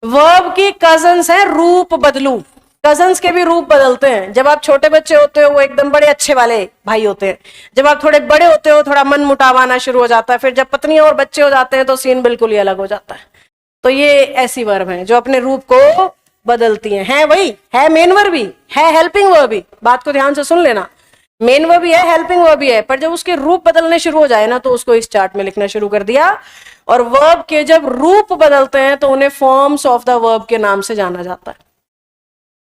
Verb की cousins हैं रूप बदलू। कजन्स के भी रूप बदलते हैं। जब आप छोटे बच्चे होते हो वो एकदम बड़े अच्छे वाले भाई होते हैं। जब आप थोड़े बड़े होते हो थोड़ा मन मुटाव आना शुरू हो जाता है। फिर जब पत्नियां और बच्चे हो जाते हैं तो सीन बिल्कुल ही अलग हो जाता है। तो ये ऐसी वर्ब हैं जो अपने रूप को बदलती हैं। है वही है मेन वर्ब भी है, हेल्पिंग वर्ब भी। बात को ध्यान से सुन लेना, मेन वर्ब भी है, हेल्पिंग वर्ब भी है, पर जब उसके रूप बदलने शुरू हो जाए ना तो उसको इस चार्ट में लिखना शुरू कर दिया। और वर्ब के जब रूप बदलते हैं तो उन्हें फॉर्म्स ऑफ द वर्ब के नाम से जाना जाता है।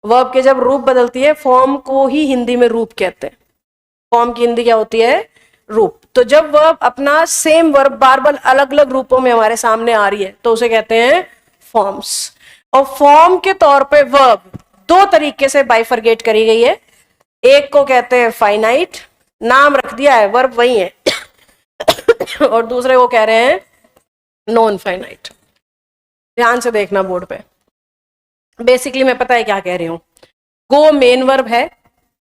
वर्ब के जब रूप बदलती है, फॉर्म को ही हिंदी में रूप कहते हैं। फॉर्म की हिंदी क्या होती है? रूप। तो जब वर्ब अपना सेम वर्ब बार बार अलग अलग रूपों में हमारे सामने आ रही है तो उसे कहते हैं फॉर्म्स। और फॉर्म के तौर पे वर्ब दो तरीके से बाइफरगेट करी गई है। एक को कहते हैं फाइनाइट, नाम रख दिया है, वर्ब वही है। और दूसरे को कह रहे हैं नॉन फाइनाइट। ध्यान से देखना बोर्ड पे। बेसिकली मैं पता है क्या कह रही हूं। गो मेन वर्ब है,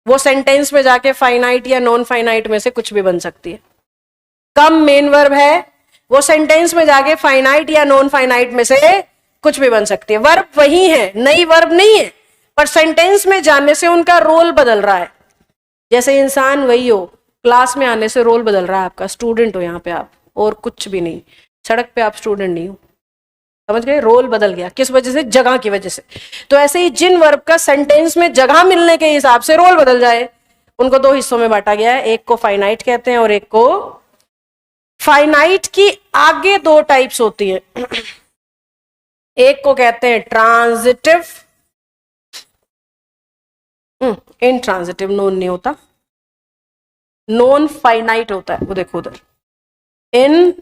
वो सेंटेंस में जाके फाइनाइट या नॉन फाइनाइट में से कुछ भी बन सकती है। कम मेन वर्ब है, वो सेंटेंस में जाके फाइनाइट या नॉन फाइनाइट में से कुछ भी बन सकती है। वर्ब वही है, नई वर्ब नहीं है, पर सेंटेंस में जाने से उनका रोल बदल रहा है। जैसे इंसान वही हो, क्लास में आने से रोल बदल रहा है आपका, स्टूडेंट हो यहाँ पे आप और कुछ भी नहीं, सड़क पे आप स्टूडेंट नहीं हो। समझ गए? रोल बदल गया किस वजह से? जगह की वजह से। तो ऐसे ही जिन वर्ब का सेंटेंस में जगह मिलने के हिसाब से रोल बदल जाए, उनको दो हिस्सों में बांटा गया है। एक को फाइनाइट कहते हैं और एक को फाइनाइट की आगे दो टाइप्स होती है। एक को कहते हैं ट्रांजिटिव, इनट्रांजिटिव नॉन नहीं होता, नॉन फाइनाइट होता है, वो देखो उधर इन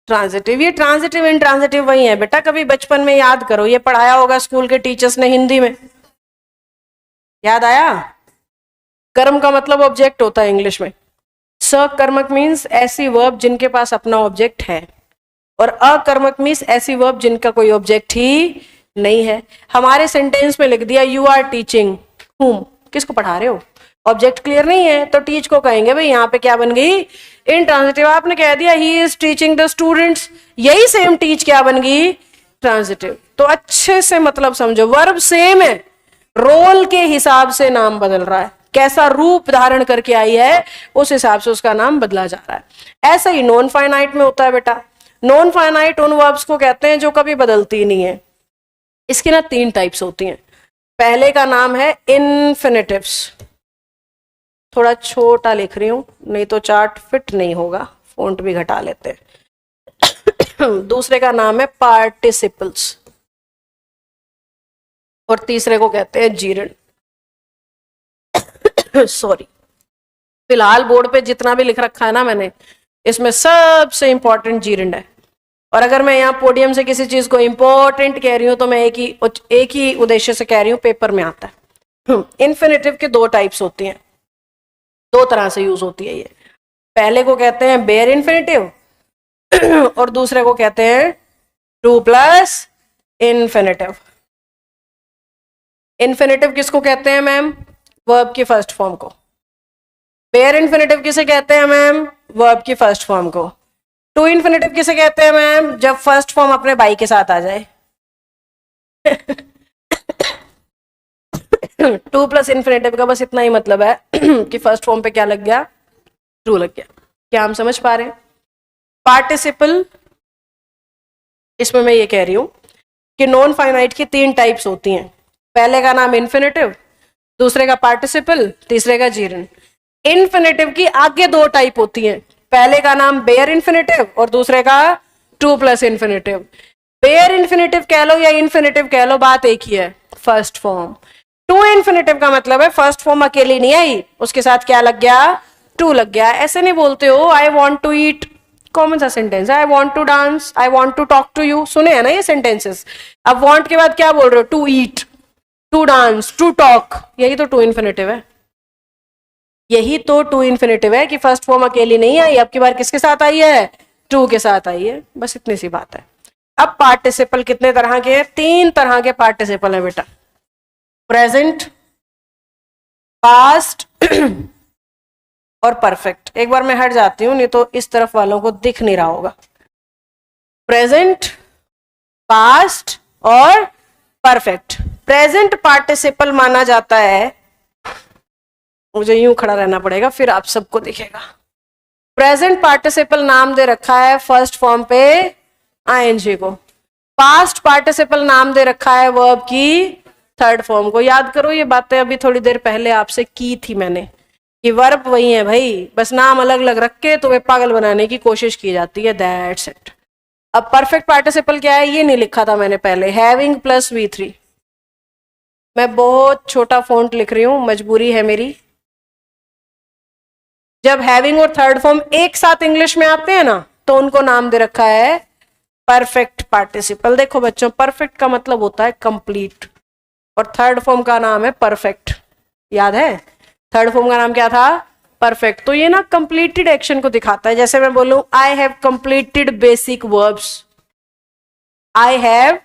ट्रांजिटिव। ये ट्रांजिटिव इन ट्रांजिटिव वही है बेटा, कभी बचपन में याद करो, ये पढ़ाया होगा स्कूल के टीचर्स ने हिंदी में, याद आया? कर्म का मतलब ऑब्जेक्ट होता है इंग्लिश में। सकर्मक मीन्स ऐसी वर्ब जिनके पास अपना ऑब्जेक्ट है, और अकर्मक मीन्स ऐसी वर्ब जिनका कोई ऑब्जेक्ट ही नहीं है। हमारे सेंटेंस में लिख दिया यू आर टीचिंग हुम, किसको पढ़ा रहे हो? ऑब्जेक्ट क्लियर नहीं है तो टीच को कहेंगे भाई, यहाँ पे क्या बन गई? इनट्रांजिटिव। आपने कह दिया he is teaching the students, यही सेम टीच क्या बन गई? ट्रांजिटिव। तो अच्छे से मतलब समझो, वर्ब सेम है, रोल के हिसाब से नाम बदल रहा है, कैसा रूप धारण करके आई है उस हिसाब से उसका नाम बदला जा रहा है। ऐसा ही नॉन फाइनाइट में होता है बेटा। नॉन फाइनाइट उन वर्ब्स को कहते हैं जो कभी बदलती नहीं है। इसकी ना तीन टाइप्स होती हैं। पहले का नाम है इन्फिनिटिव्स, थोड़ा छोटा लिख रही हूं नहीं तो चार्ट फिट नहीं होगा, फॉन्ट भी घटा लेते हैं। दूसरे का नाम है पार्टिसिपल्स और तीसरे को कहते हैं जीरंड। सॉरी, फिलहाल बोर्ड पे जितना भी लिख रखा है ना मैंने, इसमें सबसे इंपॉर्टेंट जीरंड है। और अगर मैं यहाँ पोडियम से किसी चीज को इंपॉर्टेंट कह रही हूं तो मैं एक ही उद्देश्य से कह रही हूँ, पेपर में आता है। इन्फिनिटिव के दो टाइप्स होती हैं, दो तरह से यूज होती है ये। पहले को कहते हैं बेयर इन्फिनिटिव और दूसरे को कहते हैं टू प्लस इन्फिनिटिव। इन्फिनिटिव किसको कहते हैं मैम? वर्ब की फर्स्ट फॉर्म को। बेयर इन्फिनिटिव किसे कहते हैं मैम? वर्ब की फर्स्ट फॉर्म को। टू इन्फिनिटिव किसे कहते हैं मैम? जब फर्स्ट फॉर्म अपने बाई के साथ आ जाए। टू प्लस इन्फिनिटिव का बस इतना ही मतलब है कि फर्स्ट फॉर्म पे क्या लग गया? ट्रू लग गया। क्या हम समझ पा रहे हैं? पार्टिसिपल, इसमें मैं ये कह रही हूं कि नॉन फाइनाइट की तीन टाइप्स होती हैं। पहले का नाम इन्फिनिटिव, दूसरे का पार्टिसिपल, तीसरे का जीरंड। इन्फिनिटिव की आगे दो टाइप होती हैं। पहले का नाम बेयर इन्फिनिटिव और दूसरे का to plus infinitive. Bare infinitive कह लो या इन्फिनिटिव कह लो, बात एक ही है, फर्स्ट फॉर्म। टू इन्फिनिटिव का मतलब है फर्स्ट फॉर्म अकेली नहीं आई, उसके साथ क्या लग गया? टू लग गया। ऐसे नहीं बोलते हो I want to eat, common सा सेंटेंस है, I want to dance, I want to talk to you, सुने हैं ना ये सेंटेंसेस। अब वॉन्ट के बाद क्या बोल रहे हो? To eat, to dance, to talk, यही तो टू इन्फिनिटिव है। यही तो टू इन्फिनिटिव है कि फर्स्ट फॉर्म अकेली नहीं आई, अब की बार किसके साथ आई है? टू के साथ आई है। बस इतनी सी बात है। अब पार्टिसिपल कितने तरह के हैं? तीन तरह के पार्टिसिपल है बेटा, प्रेजेंट, पास्ट और परफेक्ट। एक बार मैं हट जाती हूं नहीं तो इस तरफ वालों को दिख नहीं रहा होगा। प्रेजेंट, पास्ट और परफेक्ट। प्रेजेंट पार्टिसिपल माना जाता है, मुझे यूं खड़ा रहना पड़ेगा फिर आप सबको दिखेगा। प्रेजेंट पार्टिसिपल नाम दे रखा है फर्स्ट फॉर्म पे आईएनजी को, पास्ट पार्टिसिपल नाम दे रखा है वर्ब की थर्ड फॉर्म को। याद करो ये बातें अभी थोड़ी देर पहले आपसे की थी मैंने, कि वर्ब वही है भाई, बस नाम अलग अलग रख के तुम्हें पागल बनाने की कोशिश की जाती है, दैट्स इट। अब परफेक्ट पार्टिसिपल क्या है ये नहीं लिखा था मैंने पहले, हैविंग प्लस V3। मैं बहुत छोटा फॉन्ट लिख रही हूं, मजबूरी है मेरी। जब हैविंग और थर्ड फॉर्म एक साथ इंग्लिश में आते हैं ना तो उनको नाम दे रखा है परफेक्ट पार्टिसिपल। देखो बच्चों, परफेक्ट का मतलब होता है कंप्लीट और थर्ड फॉर्म का नाम है परफेक्ट। याद है थर्ड फॉर्म का नाम क्या था? परफेक्ट। तो ये ना कंप्लीटेड एक्शन को दिखाता है। जैसे मैं बोलूं I have completed basic verbs, I have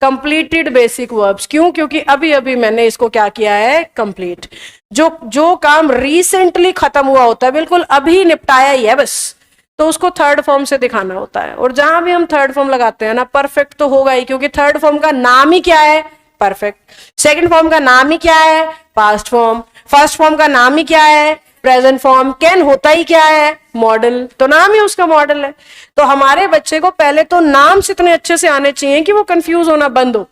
completed basic verbs. क्यों? क्योंकि अभी अभी मैंने इसको क्या किया है? कंप्लीट। जो काम रिसेंटली खत्म हुआ होता है, बिल्कुल अभी निपटाया ही है बस, तो उसको थर्ड फॉर्म से दिखाना होता है। और जहां भी हम थर्ड फॉर्म लगाते हैं ना, परफेक्ट तो होगा ही, क्योंकि थर्ड फॉर्म का नाम ही क्या है? परफेक्ट। सेकंड फॉर्म का नाम ही क्या है? Past form. फर्स्ट फॉर्म का नाम ही क्या है? Present form. कैन होता ही क्या है? मॉडल। तो नाम ही उसका मॉडल है। तो हमारे बच्चे को पहले तो नाम से इतने अच्छे से आने चाहिए कि वो कंफ्यूज होना बंद हो।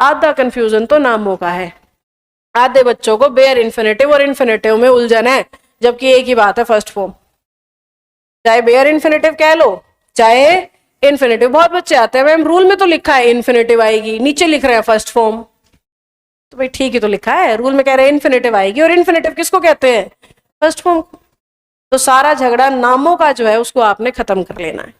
आधा कंफ्यूजन तो नामों का है। आधे बच्चों को बेयर इन्फिनेटिव और इन्फिनेटिव में उलझन है, जबकि एक ही बात है फर्स्ट फॉर्म। चाहे बेयर इन्फिनेटिव कह लो चाहे इन्फिनेटिव। बहुत बच्चे आते हैं मैम रूल में तो लिखा है इन्फिनेटिव आएगी, नीचे लिख रहे हैं फर्स्ट फॉर्म। तो भाई ठीक ही तो लिखा है, रूल में कह रहे हैं इन्फिनेटिव आएगी, और इन्फिनेटिव किसको कहते हैं? First form. तो सारा झगड़ा नामों का जो है उसको आपने खत्म कर लेना है।